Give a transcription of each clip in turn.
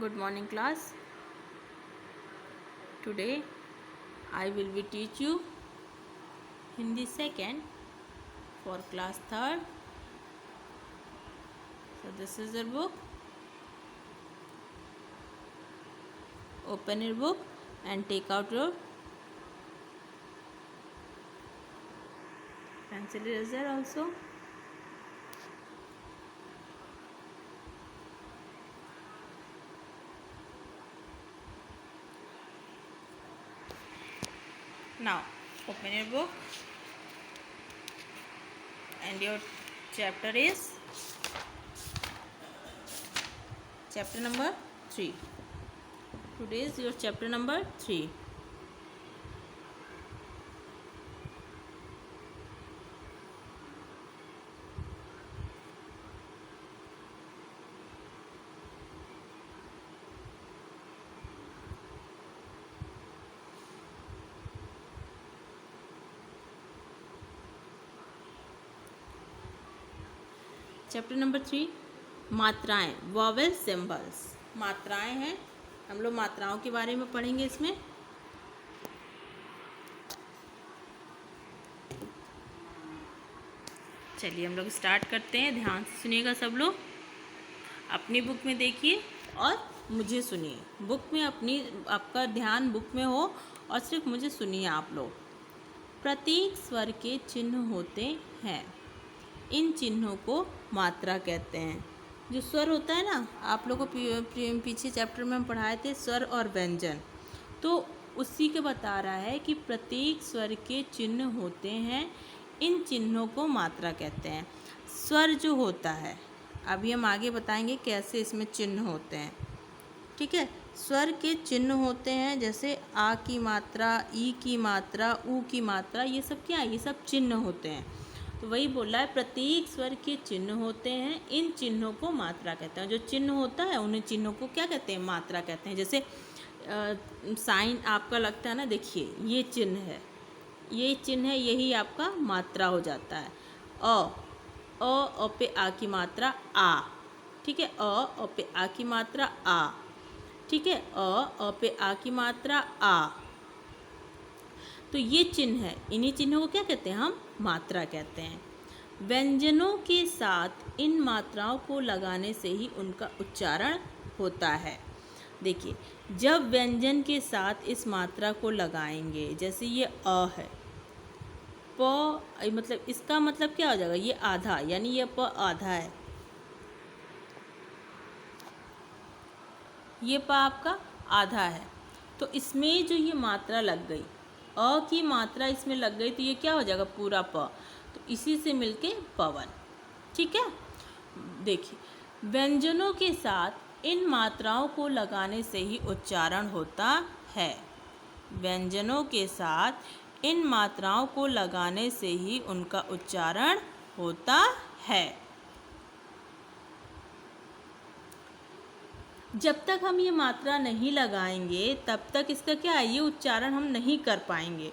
Good morning class. Today I will be teach you Hindi second for class third. So this is your book. Open your book and take out your pencil eraser also. Now open your book and your chapter is chapter number 3. Today is your chapter number 3. Chapter number 3 मात्राएं, vowel symbols. मात्राएं हैं, हम लोग मात्राओं के बारे में पढ़ेंगे इसमें। चलिए हम लोग स्टार्ट करते हैं। ध्यान से सुनिएगा सब लोग, अपनी बुक में देखिए और मुझे सुनिए। बुक में आपका ध्यान बुक में हो और सिर्फ मुझे सुनिए आप लोग। प्रत्येक स्वर के चिन्ह होते हैं, इन चिन्हों को मात्रा कहते हैं। जो स्वर होता है ना, आप लोगों को पीछे चैप्टर में हम पढ़ाए थे स्वर और व्यंजन, तो उसी के बता रहा है कि प्रत्येक स्वर के चिन्ह होते हैं, इन चिन्हों को मात्रा कहते हैं। स्वर जो होता है, अभी हम आगे बताएंगे कैसे इसमें चिन्ह होते हैं, ठीक है। स्वर के चिन्ह होते हैं, जैसे आ की मात्रा, ई की मात्रा, ऊ की मात्रा, ये सब क्या है? ये सब चिन्ह होते हैं। तो वही बोल रहा है, प्रत्येक स्वर के चिन्ह होते हैं, इन चिन्हों को मात्रा कहते हैं। जो चिन्ह होता है उन्हें चिन्हों को क्या कहते हैं? मात्रा कहते हैं। जैसे साइन आपका लगता है ना, देखिए ये चिन्ह है, ये चिन्ह है, यही आपका मात्रा हो जाता है। अ पे आ की मात्रा आ, ठीक है। अ पे आ की मात्रा आ, ठीक है। अ पे आ की मात्रा आ, तो ये चिन्ह है, इन्हीं चिन्हों को क्या कहते हैं? हम मात्रा कहते हैं। व्यंजनों के साथ इन मात्राओं को लगाने से ही उनका उच्चारण होता है। देखिए, जब व्यंजन के साथ इस मात्रा को लगाएंगे, जैसे ये अ है, प मतलब इसका मतलब क्या हो जाएगा? ये आधा, यानी ये प आधा है, ये प आपका आधा है। तो इसमें जो ये मात्रा लग गई, अ की मात्रा इसमें लग गई, तो ये क्या हो जाएगा? पूरा प। तो इसी से मिलके पवन, ठीक है। देखिए, व्यंजनों के साथ इन मात्राओं को लगाने से ही उच्चारण होता है। व्यंजनों के साथ इन मात्राओं को लगाने से ही उनका उच्चारण होता है। जब तक हम ये मात्रा नहीं लगाएंगे, तब तक इसका क्या है? ये उच्चारण हम नहीं कर पाएंगे।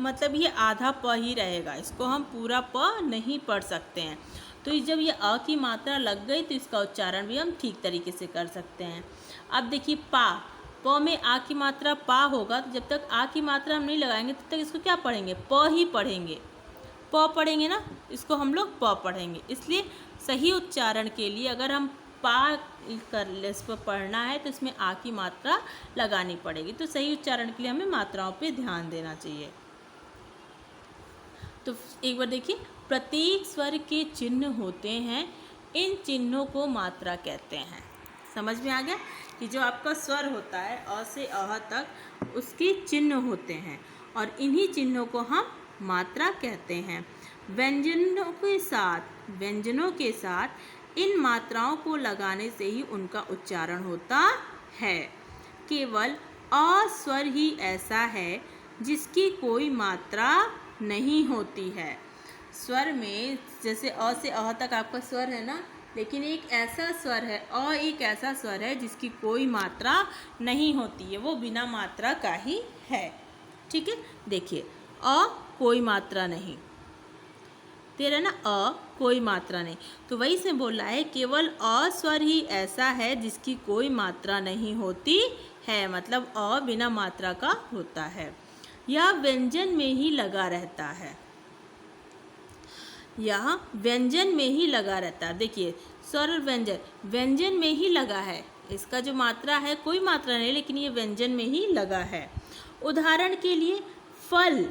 मतलब ये आधा प ही रहेगा, इसको हम पूरा प नहीं पढ़ सकते हैं। तो जब ये अ की मात्रा लग गई, तो इसका उच्चारण भी हम ठीक तरीके से कर सकते हैं। अब देखिए, प में आ की मात्रा पा होगा, तो जब तक आ की मात्रा हम नहीं लगाएंगे, तब तक इसको क्या पढ़ेंगे? प ही पढ़ेंगे, प पढ़ेंगे ना, इसको हम लोग प पढ़ेंगे। इसलिए सही उच्चारण के लिए अगर हम पा इस पर पढ़ना है, तो इसमें आ की मात्रा लगानी पड़ेगी। तो सही उच्चारण के लिए हमें मात्राओं पे ध्यान देना चाहिए। तो एक बार देखिए, प्रत्येक स्वर के चिन्ह होते हैं, इन चिन्हों को मात्रा कहते हैं। समझ में आ गया कि जो आपका स्वर होता है अ से अह तक, उसके चिन्ह होते हैं और इन्हीं चिन्हों को हम मात्रा कहते हैं। व्यंजनों के साथ इन मात्राओं को लगाने से ही उनका उच्चारण होता है। केवल अ स्वर ही ऐसा है जिसकी कोई मात्रा नहीं होती है। स्वर में जैसे अ से अह तक आपका स्वर है ना, लेकिन एक ऐसा स्वर है, अ एक ऐसा स्वर है जिसकी कोई मात्रा नहीं होती है, वो बिना मात्रा का ही है, ठीक है। देखिए, अ कोई मात्रा नहीं, तेरा ना अ कोई मात्रा नहीं, तो वही से बोल रहा है केवल अ स्वर ही ऐसा है जिसकी कोई मात्रा नहीं होती है, मतलब अ बिना मात्रा का होता है। यह व्यंजन में ही लगा रहता है, यह व्यंजन में ही लगा रहता है। देखिए स्वर और व्यंजन, व्यंजन में ही लगा है, इसका जो मात्रा है कोई मात्रा नहीं, लेकिन ये व्यंजन में ही लगा है। उदाहरण के लिए फल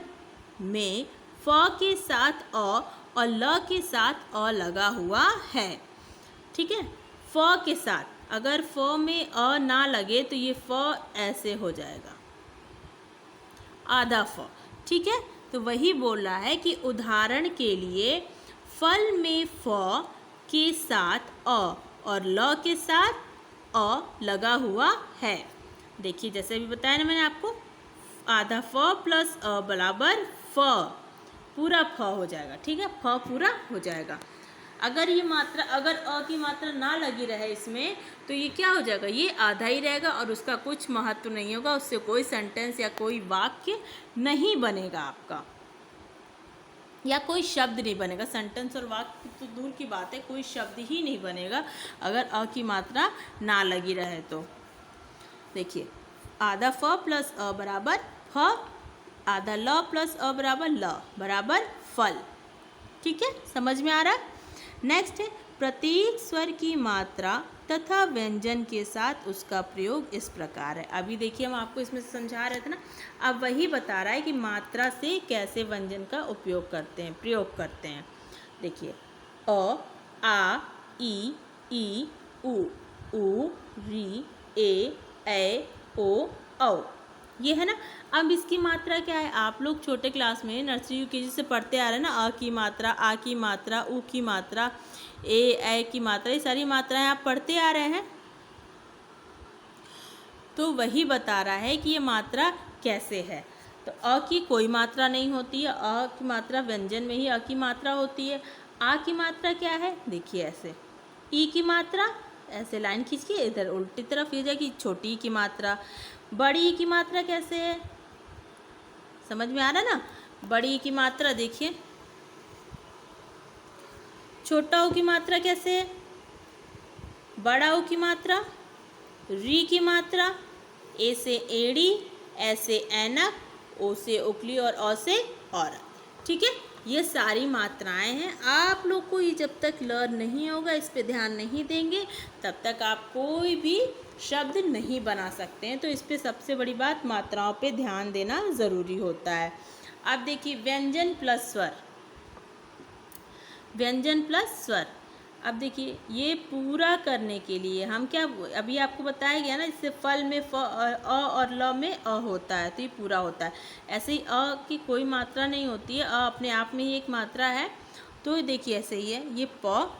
में फ के साथ अ और ल के साथ अ लगा हुआ है, ठीक है। फ के साथ, अगर फ में अ ना लगे तो ये फ ऐसे हो जाएगा, आधा फ, ठीक है। तो वही बोल रहा है कि उदाहरण के लिए फल में फ के साथ अ और ल के साथ अ लगा हुआ है। देखिए जैसे अभी बताया ना मैंने आपको, आधा फ प्लस अ बराबर फ, पूरा फ हो जाएगा, ठीक है, फ पूरा हो जाएगा। अगर ये मात्रा, अगर अ की मात्रा ना लगी रहे इसमें तो ये क्या हो जाएगा, ये आधा ही रहेगा और उसका कुछ महत्व नहीं होगा, उससे कोई सेंटेंस या कोई वाक्य नहीं बनेगा आपका, या कोई शब्द नहीं बनेगा। सेंटेंस और वाक्य तो दूर की बात है, कोई शब्द ही नहीं बनेगा अगर अ की मात्रा ना लगी रहे तो। देखिए आधा फ प्लस अ बराबर फ, आधा ल प्लस अ बराबर ल बराबर फल, ठीक है, समझ में आ रहा है। नेक्स्ट है प्रत्येक स्वर की मात्रा तथा व्यंजन के साथ उसका प्रयोग इस प्रकार है। अभी देखिए हम आपको इसमें समझा रहे थे ना, अब वही बता रहा है कि मात्रा से कैसे व्यंजन का उपयोग करते हैं, प्रयोग करते हैं। देखिए अ, आ, ई, उ, री, ए, ओ, औ, ये है ना। अब इसकी मात्रा क्या है, आप लोग छोटे क्लास में नर्सरी यूकेजी से पढ़ते आ रहे हैं ना, अ की मात्रा, आ की मात्रा, उ की मात्रा, ए की मात्रा, ये सारी मात्राएं आप पढ़ते आ रहे हैं। तो वही बता रहा है कि ये मात्रा कैसे है। तो अ की कोई मात्रा नहीं होती है, अ की मात्रा व्यंजन में ही अ की मात्रा होती है। आ की मात्रा क्या है, देखिए ऐसे, ई की मात्रा ऐसे लाइन खींच के इधर उल्टी तरफ ये जाएगी, छोटी ई की मात्रा। बड़ी ई की मात्रा कैसे है, समझ में आ रहा ना, बड़ी ई की मात्रा देखिए, छोटा ओ की मात्रा कैसे है, बड़ा ओ की मात्रा, री की मात्रा, ए से एड़ी, ए से ऐनक, ओ से उकली और अ से औरत, ठीक है। ये सारी मात्राएं हैं। आप लोग को ये जब तक लर्न नहीं होगा, इस पे ध्यान नहीं देंगे, तब तक आप कोई भी शब्द नहीं बना सकते हैं। तो इस पे सबसे बड़ी बात, मात्राओं पे ध्यान देना ज़रूरी होता है। अब देखिए व्यंजन प्लस स्वर, व्यंजन प्लस स्वर। अब देखिए ये पूरा करने के लिए हम क्या, अभी आपको बताया गया ना, जैसे फल में फ, अ और ल में अ होता है तो ये पूरा होता है। ऐसे ही अ की कोई मात्रा नहीं होती है, अ अपने आप में ही एक मात्रा है। तो देखिए ऐसे ही है, ये प,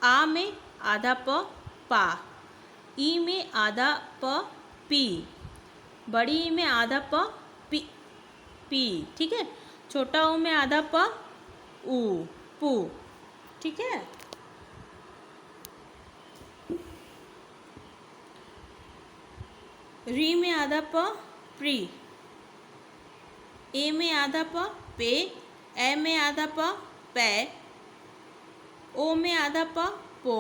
आ में आधा प पा, ई में आधा प पी, बड़ी ई में आधा प पी, ठीक है। छोटा ऊ में आधा प ऊ, पू, ठीक है। री में आधा प प्री, ए में आधा प पे, ए में आधा प पै, ओ में आधा प पो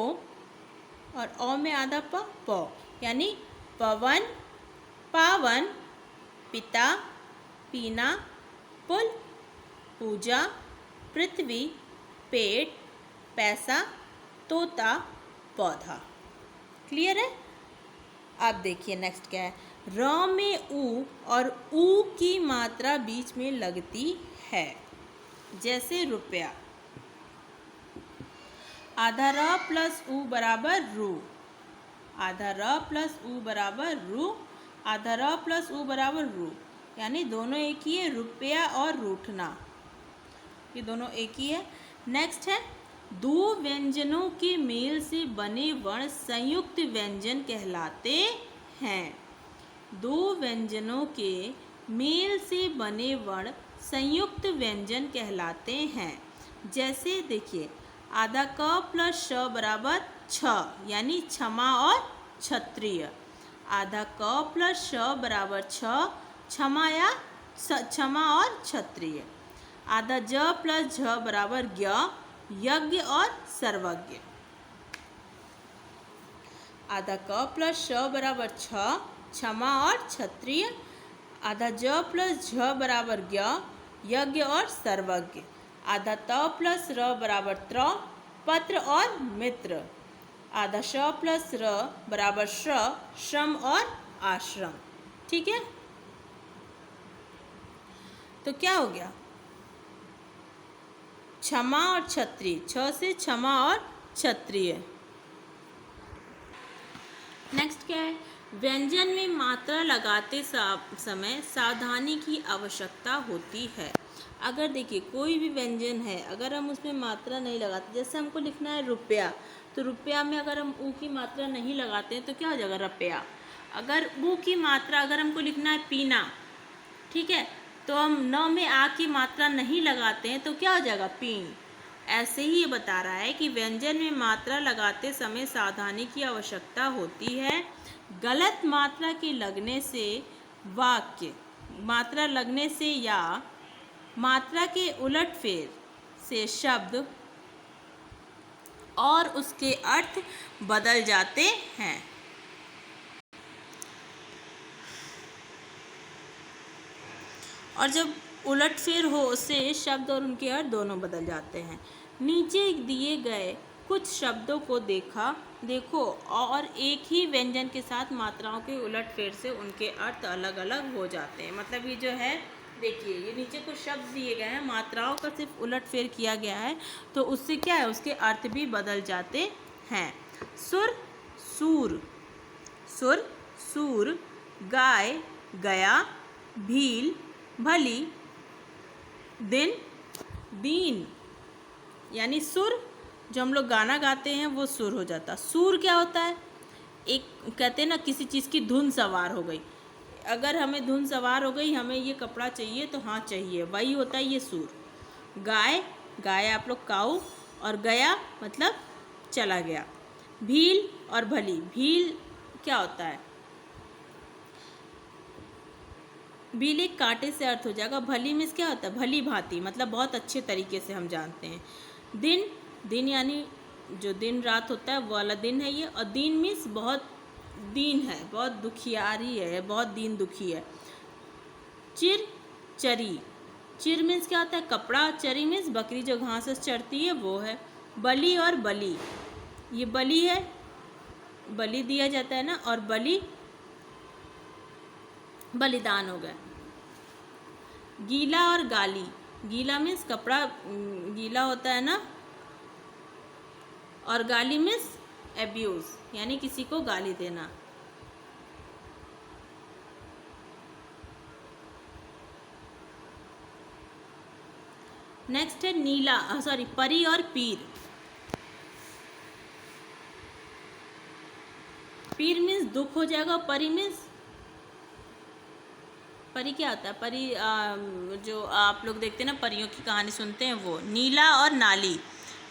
और औ में आधा प पौ, यानी पवन, पावन, पिता, पीना, पुल, पूजा, पृथ्वी, पेट, पैसा, तोता, पौधा। क्लियर है। अब देखिए नेक्स्ट क्या है, र में ऊ और ऊ की मात्रा बीच में लगती है, जैसे रुपया, आधा र प्लस ऊ बराबर रू, आधा र प्लस ऊ बराबर रू, आधा र प्लस ऊ बराबर रू, यानी दोनों एक ही है, रुपया और रूठना, ये दोनों एक ही है। नेक्स्ट है, दो व्यंजनों के मेल से बने वर्ण संयुक्त व्यंजन कहलाते हैं। दो व्यंजनों के मेल से बने वर्ण संयुक्त व्यंजन कहलाते हैं। जैसे देखिए आधा क प्लस श बराबर छ, यानी क्षमा और क्षत्रिय, आधा क प्लस श बराबर छ, क्षमा या क्षमा और क्षत्रिय। आधा ज प्लस झ बराबर ज्ञ, यज्ञ और सर्वज्ञ। आधा क प्लस श बराबर छ, क्षमा और क्षत्रिय। आधा ज प्लस झ बराबर ज्ञ, यज्ञ और सर्वज्ञ। आधा त प्लस र बराबर त्र, पत्र और मित्र। आधा श प्लस र बराबर श्र, श्रम और आश्रम। ठीक है, तो क्या हो गया? क्षमा और क्षत्रिय, छ से क्षमा और क्षत्रिय। नेक्स्ट क्या है? व्यंजन में मात्रा लगाते समय सावधानी की आवश्यकता होती है। अगर देखिए कोई भी व्यंजन है, अगर हम उसमें मात्रा नहीं लगाते, जैसे हमको लिखना है रुपया, तो रुपया में अगर हम ऊ की मात्रा नहीं लगाते हैं तो क्या हो जाएगा? रुपया। अगर ऊ की मात्रा अगर हमको लिखना है पीना, ठीक है, तो हम न में आ की मात्रा नहीं लगाते हैं तो क्या हो जाएगा? पीन। ऐसे ही ये बता रहा है कि व्यंजन में मात्रा लगाते समय सावधानी की आवश्यकता होती है। गलत मात्रा के लगने से वाक्य, मात्रा लगने से या मात्रा के उलटफेर से शब्द और उसके अर्थ बदल जाते हैं। और जब उलटफेर हो उससे शब्द और उनके अर्थ दोनों बदल जाते हैं। नीचे दिए गए कुछ शब्दों को देखो और एक ही व्यंजन के साथ मात्राओं के उलटफेर से उनके अर्थ अलग अलग हो जाते हैं। मतलब ये जो है, देखिए ये नीचे कुछ शब्द दिए गए हैं, मात्राओं का सिर्फ उलटफेर किया गया है, तो उससे क्या है? उसके अर्थ भी बदल जाते हैं। सुर सूर, सुर सूर, गाय गया, भील भली, दिन दीन। यानी सुर, जो हम लोग गाना गाते हैं वो सुर हो जाता। सूर क्या होता है? एक कहते हैं ना, किसी चीज़ की धुन सवार हो गई। अगर हमें धुन सवार हो गई, हमें ये कपड़ा चाहिए तो हाँ चाहिए, वही होता है ये सूर। गाय, गाय आप लोग काऊ, और गया मतलब चला गया। भील और भली, भील क्या होता है? भील एक कांटे से अर्थ हो जाएगा। भली मीन्स क्या होता है? भली भांति, मतलब बहुत अच्छे तरीके से हम जानते हैं। दिन, दिन यानी जो दिन रात होता है वो वाला दिन है ये। और दीन मीन्स बहुत दीन है, बहुत दुखियारी है, बहुत दीन दुखी है। चिर चरी, चिर मीन्स क्या होता है? कपड़ा। चरी मीन्स बकरी जो घास से चरती है वो है। बलि और बलि, ये बलि है, बलि दिया जाता है ना, और बलि बलिदान हो गया। गीला और गाली, गीला मीन्स कपड़ा गीला होता है ना, और गाली मीन्स एब्यूज, यानी किसी को गाली देना। नेक्स्ट है नीला, सॉरी परी और पीर। पीर मीन्स दुख हो जाएगा, परी मीन्स, परी क्या होता है? परी जो आप लोग देखते हैं ना, परियों की कहानी सुनते हैं वो। नीला और नाली,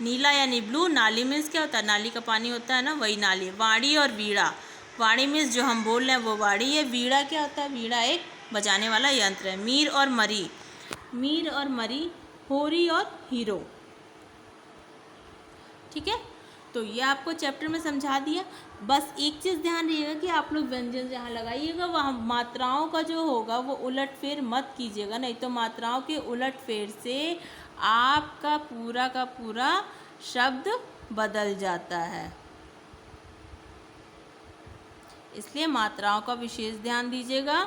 नीला यानी ब्लू, नाली मीन्स क्या होता है? नाली का पानी होता है ना, वही नाली। वाणी और वीणा, वाणी मीन्स जो हम बोल रहे हैं वो वाणी है। वीणा क्या होता है? वीणा एक बजाने वाला यंत्र है। मीर और मरी, मीर और मरी, होरी और हीरो। ठीक है, तो ये आपको चैप्टर में समझा दिया। बस एक चीज़ ध्यान रखिएगा कि आप लोग व्यंजन जहाँ लगाइएगा वहाँ मात्राओं का जो होगा वो उलटफेर मत कीजिएगा, नहीं तो मात्राओं के उलटफेर से आपका पूरा का पूरा शब्द बदल जाता है। इसलिए मात्राओं का विशेष ध्यान दीजिएगा।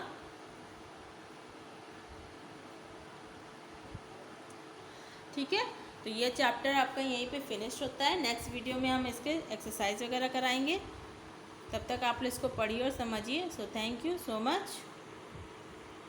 ठीक है, तो ये चैप्टर आपका यहीं पे फिनिश होता है। नेक्स्ट वीडियो में हम इसके एक्सरसाइज वगैरह कराएंगे। तब तक आप लोग इसको पढ़िए और समझिए। So thank you so much.